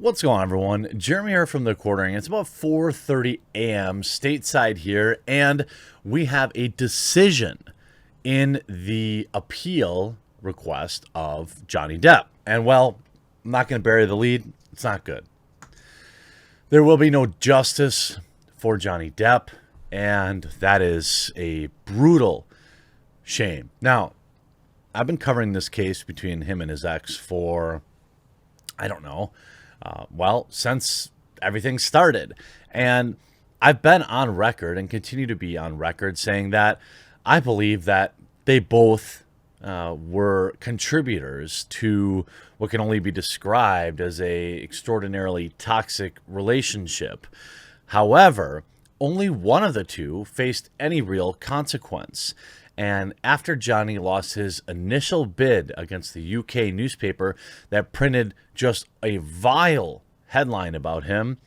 What's going on, everyone? Jeremy here from The Quartering. It's about 4:30 a.m. stateside here, and we have a decision in the appeal request of Johnny Depp. And, well, I'm not going to bury the lead. It's not good. There will be no justice for Johnny Depp, and that is a brutal shame. Now, I've been covering this case between him and his ex for, I don't know, since everything started. And I've been on record and continue to be on record saying that I believe that they both were contributors to what can only be described as a extraordinarily toxic relationship. However, only one of the two faced any real consequence. And after Johnny lost his initial bid against the UK newspaper that printed just a vile headline about him,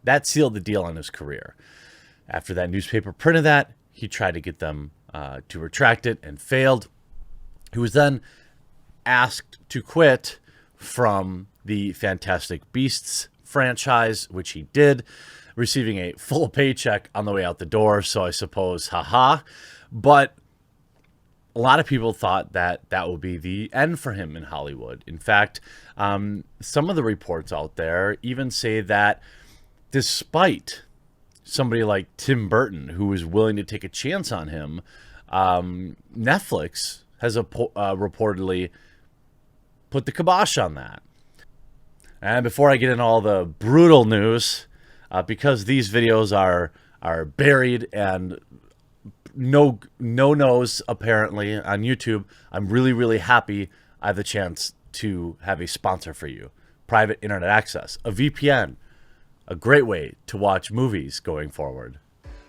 that sealed the deal on his career. After that newspaper printed that, he tried to get them to retract it and failed. He was then asked to quit from the Fantastic Beasts franchise, which he did, receiving a full paycheck on the way out the door. So I suppose, haha. But a lot of people thought that that would be the end for him in Hollywood. In fact, some of the reports out there even say that despite somebody like Tim Burton, who was willing to take a chance on him, Netflix has reportedly put the kibosh on that. And before I get into all the brutal news, because these videos are buried and no-nos apparently on YouTube, I'm really happy I have the chance to have a sponsor for you. Private Internet Access, a VPN, a great way to watch movies going forward.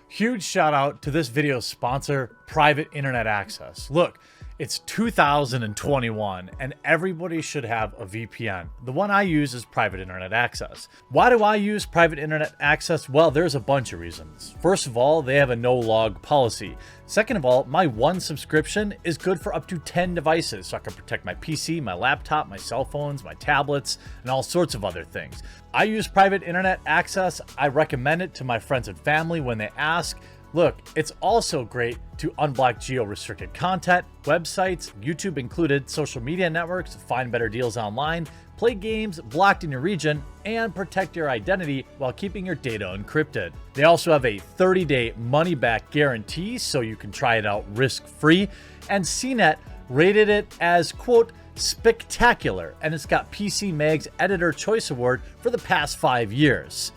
Huge shout out to this video's sponsor, Private Internet Access. Look, it's 2021 and everybody should have a VPN. The one I use is Private Internet Access. Why do I use Private Internet Access? Well, there's a bunch of reasons. First of all, they have a no-log policy. Second of all, my one subscription is good for up to 10 devices, so I can protect my PC, my laptop, my cell phones, my tablets, and all sorts of other things. I use Private Internet Access. I recommend it to my friends and family when they ask. Look, it's also great to unblock geo-restricted content, websites, YouTube included, social media networks, find better deals online, play games blocked in your region, and protect your identity while keeping your data encrypted. They also have a 30-day money-back guarantee, so you can try it out risk-free, and CNET rated it as, quote, spectacular, and it's got PC Mag's Editor Choice Award for the past 5 years.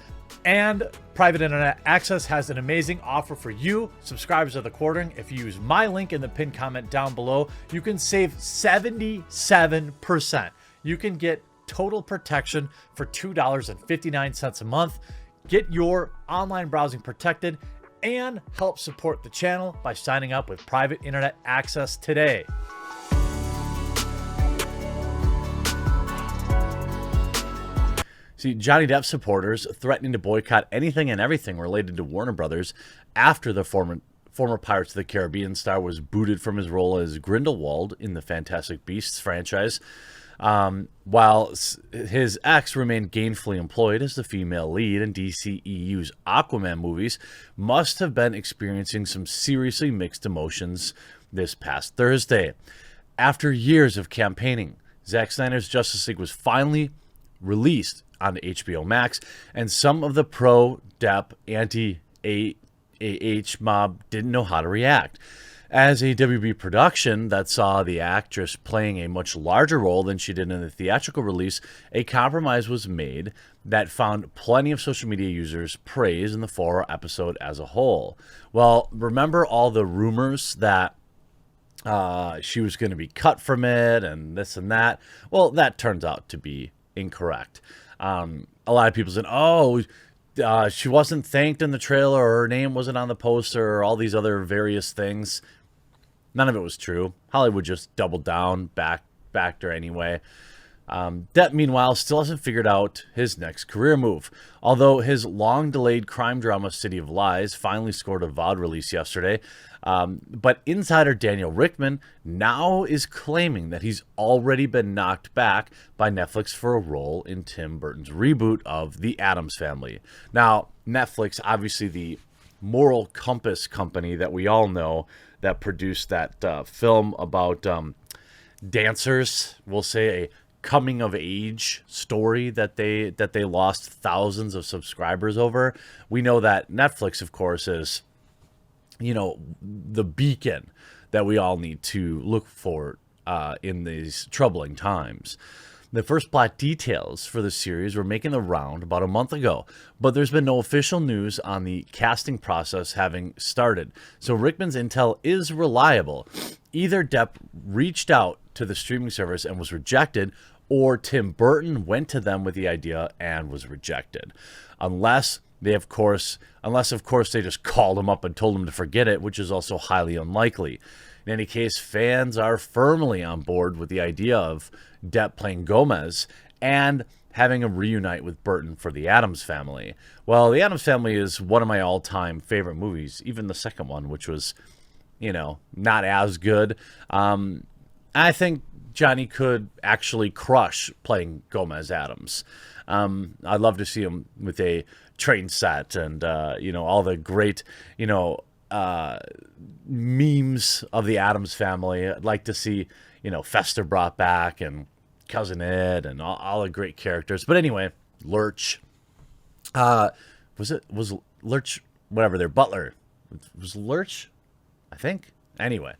And Private Internet Access has an amazing offer for you, subscribers of The Quartering. If you use my link in the pinned comment down below, you can save 77%. You can get total protection for $2.59 a month. Get your online browsing protected and help support the channel by signing up with Private Internet Access today. See, Johnny Depp supporters threatening to boycott anything and everything related to Warner Brothers after the former Pirates of the Caribbean star was booted from his role as Grindelwald in the Fantastic Beasts franchise, while his ex remained gainfully employed as the female lead in DCEU's Aquaman movies, must have been experiencing some seriously mixed emotions this past Thursday. After years of campaigning, Zack Snyder's Justice League was finally released on HBO Max, and some of the pro-Depp, anti-AAH mob didn't know how to react. As a WB production that saw the actress playing a much larger role than she did in the theatrical release, a compromise was made that found plenty of social media users praise in the 4 episode as a whole. Well, remember all the rumors that she was going to be cut from it and this and that? Well, that turns out to be incorrect. A lot of people said, she wasn't thanked in the trailer, or her name wasn't on the poster, or all these other various things. None of it was true. Hollywood just doubled down, backed her anyway. Depp, meanwhile, still hasn't figured out his next career move. Although his long-delayed crime drama City of Lies finally scored a VOD release yesterday, but insider Daniel Richtman now is claiming that he's already been knocked back by Netflix for a role in Tim Burton's reboot of The Addams Family. Now, Netflix, obviously the moral compass company that we all know that produced that film about dancers, we'll say a coming of age story that they lost thousands of subscribers over. We know that Netflix, of course, is, you know, the beacon that we all need to look for in these troubling times. The first plot details for the series were making the round about a month ago, but there's been no official news on the casting process having started. So Rickman's intel is reliable. Either Depp reached out to the streaming service and was rejected, or Tim Burton went to them with the idea and was rejected. Unless, of course, they just called him up and told him to forget it, which is also highly unlikely. In any case, fans are firmly on board with the idea of Depp playing Gomez and having him reunite with Burton for The Addams Family. Well, The Addams Family is one of my all-time favorite movies, even the second one, which was, not as good. I think Johnny could actually crush playing Gomez Addams. I'd love to see him with a train set and, all the great, memes of the Addams Family. I'd like to see, Fester brought back and Cousin Ed and all the great characters. But anyway, Lurch. Was Lurch, whatever, their butler. Was Lurch? I think. Anyway.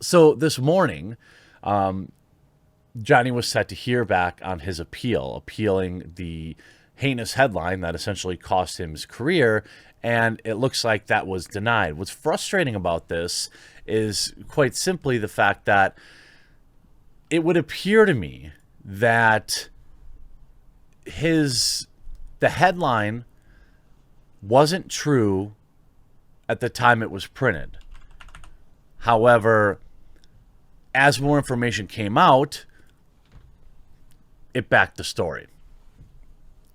So this morning, Johnny was set to hear back on his appealing the heinous headline that essentially cost him his career, and it looks like that was denied. What's frustrating about this is quite simply the fact that it would appear to me that the headline wasn't true at the time it was printed. However, as more information came out, it backed the story.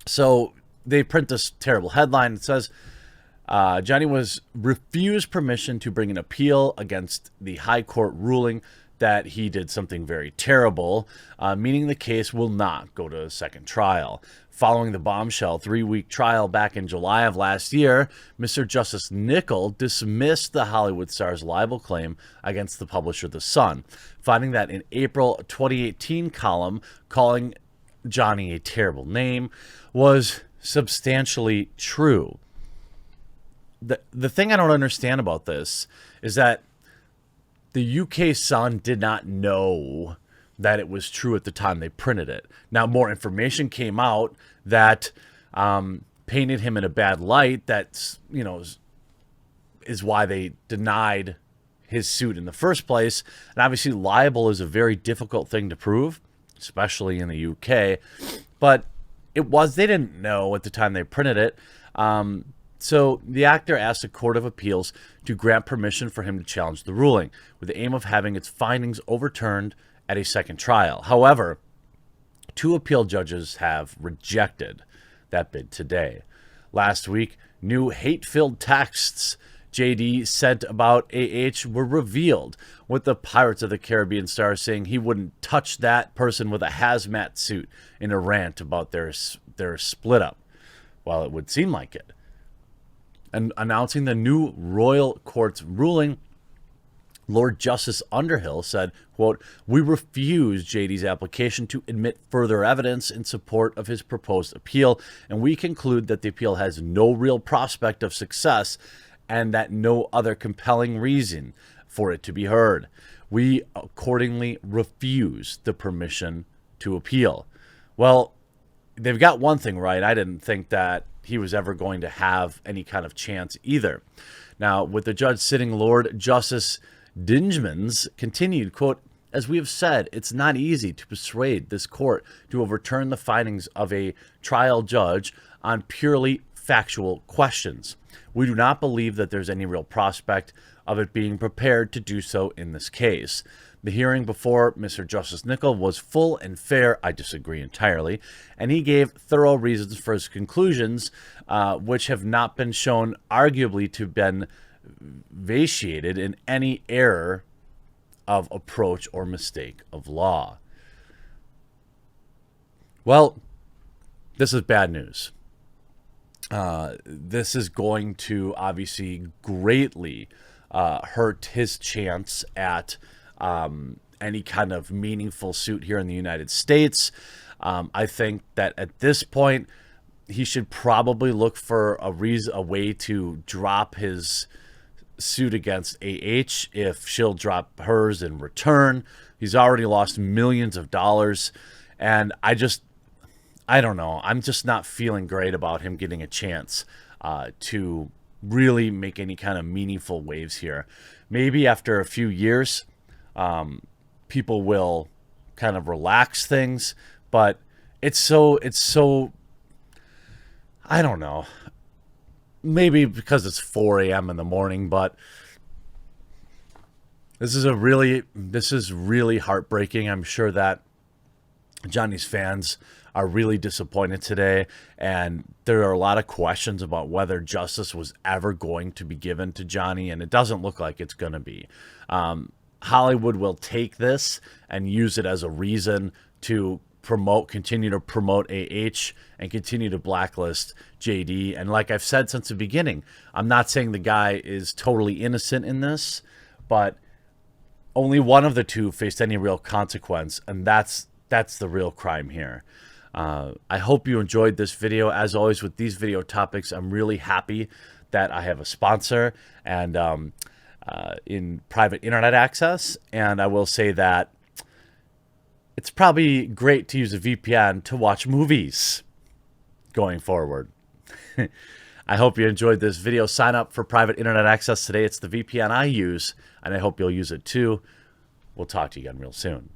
So they print this terrible headline. It says, Johnny was refused permission to bring an appeal against the high court ruling that he did something very terrible, meaning the case will not go to a second trial. Following the bombshell 3-week trial back in July of last year, Mr. Justice Nickel dismissed the Hollywood star's libel claim against the publisher The Sun, finding that in April 2018 column calling Johnny a terrible name was substantially true. The thing I don't understand about this is that the UK Sun did not know that it was true at the time they printed it. Now, more information came out that painted him in a bad light. That's, is why they denied his suit in the first place. And obviously, libel is a very difficult thing to prove, especially in the UK. But they didn't know at the time they printed it. So the actor asked the Court of Appeals to grant permission for him to challenge the ruling, with the aim of having its findings overturned at a second trial. However, 2 appeal judges have rejected that bid today. Last week, new hate-filled texts JD sent about AH were revealed, with the Pirates of the Caribbean star saying he wouldn't touch that person with a hazmat suit in a rant about their split up. Well, it would seem like it. And announcing the new royal court's ruling, Lord Justice Underhill said, quote, "We refuse JD's application to admit further evidence in support of his proposed appeal, and we conclude that the appeal has no real prospect of success and that no other compelling reason for it to be heard. We accordingly refuse the permission to appeal." Well, they've got one thing right. I didn't think that he was ever going to have any kind of chance either. Now, with the judge sitting, Lord Justice Dingemans continued, quote, "As we have said, it's not easy to persuade this court to overturn the findings of a trial judge on purely factual questions. We do not believe that there's any real prospect of it being prepared to do so in this case. The hearing before Mr. Justice Nicol was full and fair. I disagree entirely. And he gave thorough reasons for his conclusions, which have not been shown arguably to have been vitiated in any error of approach or mistake of law. Well, this is bad news. This is going to obviously greatly hurt his chance at any kind of meaningful suit here in the United States. I think that at this point, he should probably look for a way to drop his suit against AH if she'll drop hers in return. He's already lost millions of dollars, and I don't know. I'm just not feeling great about him getting a chance to really make any kind of meaningful waves here. Maybe after a few years, people will kind of relax things, but it's so, I don't know. Maybe because it's 4 a.m. in the morning, but this is really heartbreaking. I'm sure that Johnny's fans are really disappointed today, and there are a lot of questions about whether justice was ever going to be given to Johnny, and it doesn't look like it's going to be. Hollywood will take this and use it as a reason to continue to promote AH and continue to blacklist JD. And like I've said since the beginning, I'm not saying the guy is totally innocent in this, but only one of the two faced any real consequence, and that's the real crime here. I hope you enjoyed this video. As always with these video topics, I'm really happy that I have a sponsor and in private internet access. And I will say that it's probably great to use a VPN to watch movies going forward. I hope you enjoyed this video. Sign up for private internet access today. It's the VPN I use, and I hope you'll use it too. We'll talk to you again real soon.